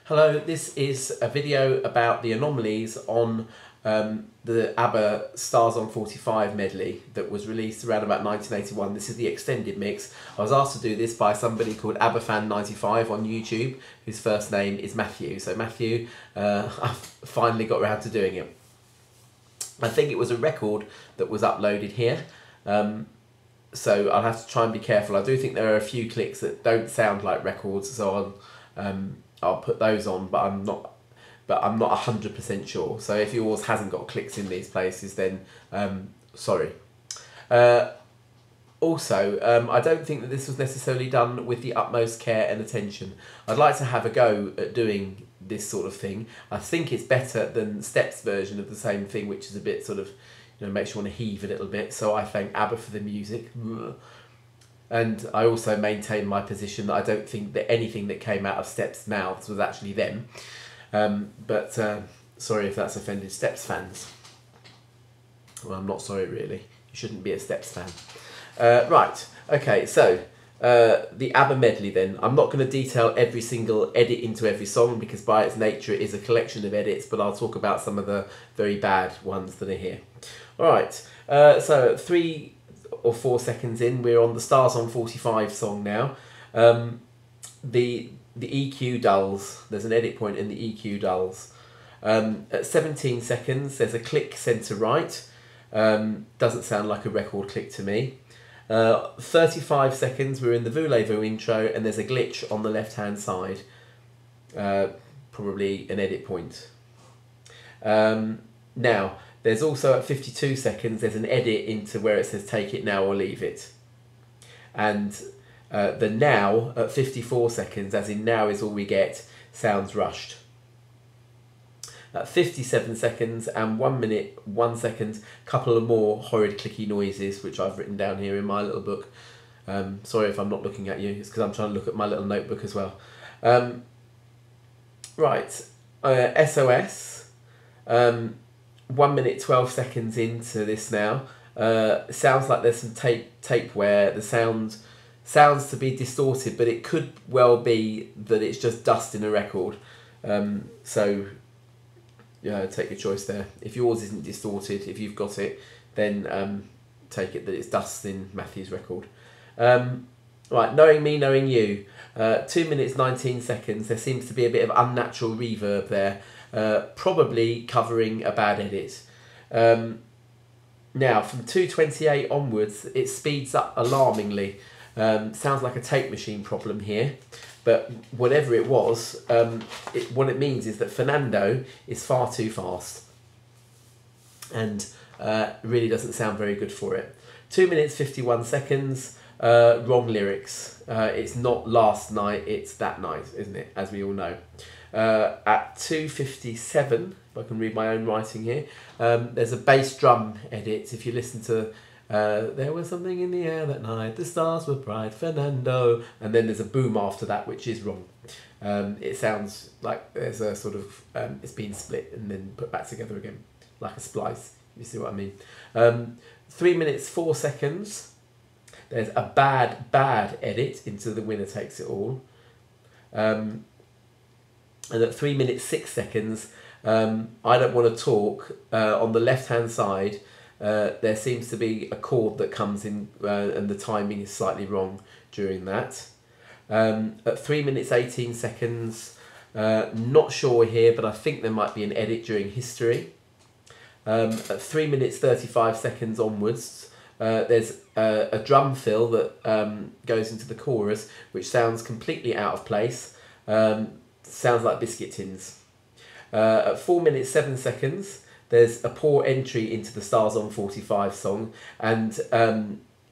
Hello, this is a video about the Anomalies on the ABBA Stars on 45 medley that was released around about 1981. This is the extended mix. I was asked to do this by somebody called ABBAFan95 on YouTube, whose first name is Matthew. So Matthew, I've finally got around to doing it. I think it was a record that was uploaded here. So I'll have to try and be careful. I do think there are a few clicks that don't sound like records, so I'll put those on, but I'm not 100% sure. So if yours hasn't got clicks in these places, then sorry. Also, I don't think that this was necessarily done with the utmost care and attention. I'd like to have a go at doing this sort of thing. I think it's better than Steps' version of the same thing, which is a bit sort of, makes you want to heave a little bit. So I thank ABBA for the music. And I also maintain my position that I don't think that anything that came out of Steps' mouths was actually them. But sorry if that's offended Steps fans. Well, I'm not sorry really. You shouldn't be a Steps fan. Right, okay, so the ABBA medley then. I'm not going to detail every single edit into every song because by its nature it is a collection of edits, but I'll talk about some of the very bad ones that are here. Alright, so 3 or 4 seconds in, we're on the Stars on 45 song now. The EQ dulls, there's an edit point in the EQ dulls. At 17 seconds, there's a click centre right. Doesn't sound like a record click to me. 35 seconds, we're in the Voulez-Vous intro, and there's a glitch on the left-hand side. Probably an edit point. Now, there's also at 52 seconds, there's an edit into where it says take it now or leave it. And the now at 54 seconds, as in now is all we get, sounds rushed. At 57 seconds and 1 minute, 1 second, couple of more horrid clicky noises, which I've written down here in my little book. Sorry if I'm not looking at you, it's because I'm trying to look at my little notebook as well. Right, SOS. 1 minute 12 seconds into this now. Sounds like there's some tape wear. The sound sounds to be distorted, but it could well be that it's just dust in a record. So yeah, take your choice there. If yours isn't distorted, if you've got it, then take it that it's dust in Matthew's record. Right, Knowing Me, Knowing You. 2 minutes 19 seconds. There seems to be a bit of unnatural reverb there. Probably covering a bad edit. Now, from 2:28 onwards, it speeds up alarmingly. Sounds like a tape machine problem here, but whatever it was, what it means is that Fernando is far too fast, and really doesn't sound very good for it. 2 minutes 51 seconds. Wrong lyrics. It's not last night, it's that night, isn't it? As we all know. At 2:57, if I can read my own writing here, there's a bass drum edit. If you listen to there was something in the air that night, the stars were bright, Fernando, and then there's a boom after that, which is wrong. It sounds like there's a sort of it's been split and then put back together again, like a splice. You see what I mean? 3 minutes 4 seconds. There's a bad edit into The Winner Takes It All. And at 3 minutes 6 seconds, I Don't Want to Talk, on the left hand side, there seems to be a chord that comes in and the timing is slightly wrong during that. At 3 minutes 18 seconds, not sure here, but I think there might be an edit during history. At 3 minutes 35 seconds onwards, there's a drum fill that goes into the chorus, which sounds completely out of place. Sounds like biscuit tins. At 4 minutes 7 seconds, there's a poor entry into the Stars on 45 song, and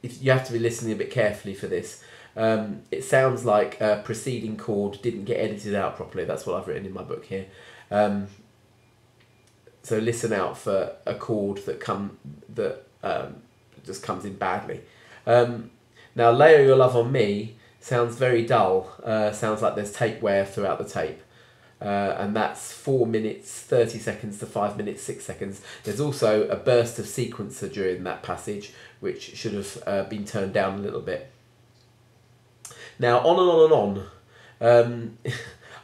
you have to be listening a bit carefully for this. It sounds like a preceding chord didn't get edited out properly. That's what I've written in my book here. So listen out for a chord that just comes in badly. Now, Lay Your Love on Me sounds very dull. Sounds like there's tape wear throughout the tape. And that's 4 minutes 30 seconds to 5 minutes 6 seconds. There's also a burst of sequencer during that passage, which should have been turned down a little bit. Now, on and on and on.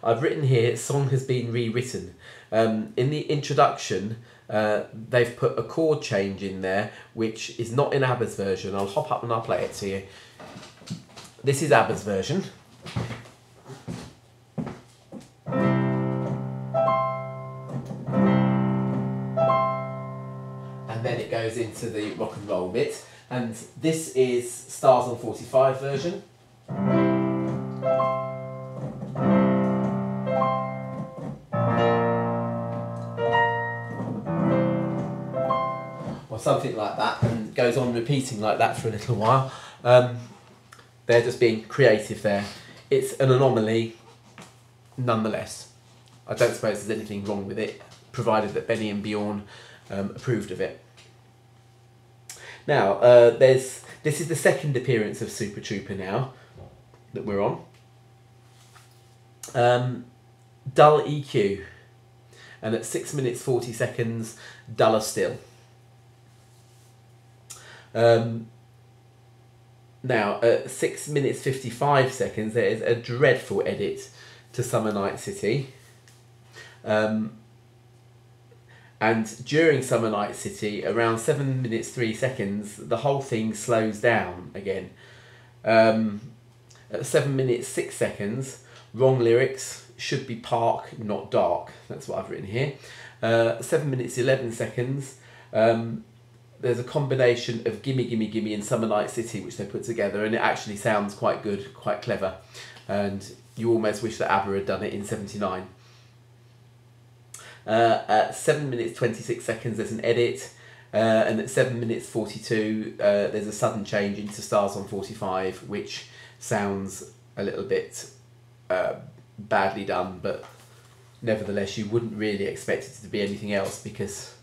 I've written here, song has been rewritten. In the introduction, they've put a chord change in there, which is not in ABBA's version. I'll hop up and I'll play it to you. This is ABBA's version. And then it goes into the rock and roll bit. And this is Stars on 45 version. Or something like that, and goes on repeating like that for a little while. They're just being creative there. It's an anomaly nonetheless. I don't suppose there's anything wrong with it, provided that Benny and Bjorn approved of it. Now, this is the second appearance of Super Trouper now that we're on. Dull EQ, and at 6 minutes 40 seconds, duller still. Now, at 6 minutes 55 seconds, there is a dreadful edit to Summer Night City. And during Summer Night City, around 7 minutes 3 seconds, the whole thing slows down again. At 7 minutes 6 seconds, wrong lyrics, should be park, not dark. That's what I've written here. 7 minutes 11 seconds, there's a combination of Gimme, Gimme, Gimme and Summer Night City, which they put together, and it actually sounds quite good, quite clever. And you almost wish that ABBA had done it in '79. At 7 minutes 26 seconds, there's an edit, and at 7 minutes 42, there's a sudden change into Stars on 45, which sounds a little bit badly done, but nevertheless, you wouldn't really expect it to be anything else because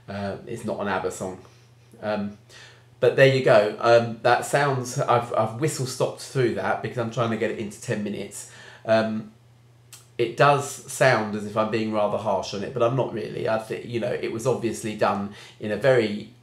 it's not an ABBA song. But there you go. That sounds. I've whistle stopped through that because I'm trying to get it into 10 minutes. It does sound as if I'm being rather harsh on it, but I'm not really. I think, you know, it was obviously done in a very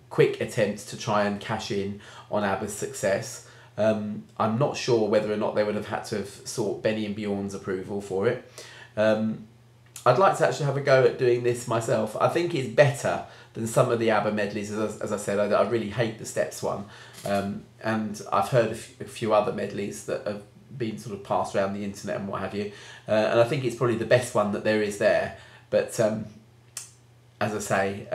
quick attempt to try and cash in on ABBA's success. I'm not sure whether or not they would have had to have sought Benny and Bjorn's approval for it. I'd like to actually have a go at doing this myself. I think it's better than some of the ABBA medleys. As I said, I really hate the Steps one. And I've heard a few other medleys that have been sort of passed around the internet and what have you. And I think it's probably the best one that there is there. But as I say,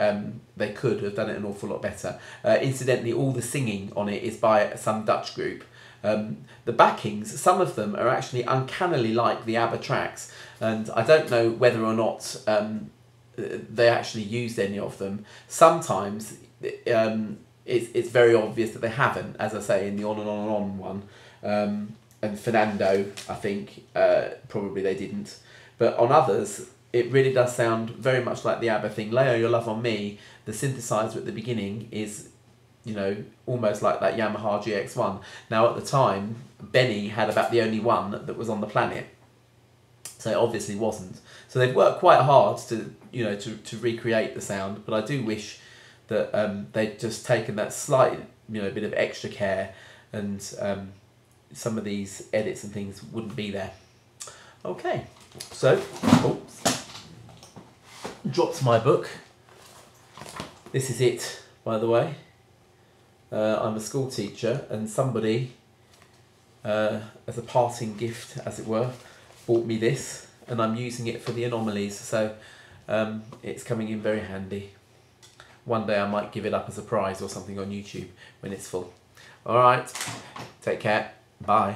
they could have done it an awful lot better. Incidentally, all the singing on it is by some Dutch group. The backings, some of them are actually uncannily like the ABBA tracks, and I don't know whether or not they actually used any of them. Sometimes it's very obvious that they haven't, as I say, in the On and On and On one. And Fernando, I think, probably they didn't. But on others, it really does sound very much like the ABBA thing. Lay Your Love on Me, the synthesizer at the beginning is, you know, almost like that Yamaha GX1. Now at the time, Benny had about the only one that was on the planet. So it obviously wasn't. So they've worked quite hard to, you know, to recreate the sound, but I do wish that they'd just taken that slight, you know, bit of extra care, and some of these edits and things wouldn't be there. Okay, so, oops, dropped my book. This is it, by the way. I'm a school teacher, and somebody, as a parting gift, as it were, bought me this, and I'm using it for the Anomalies, so it's coming in very handy. One day I might give it up as a prize or something on YouTube when it's full. Alright, take care, bye.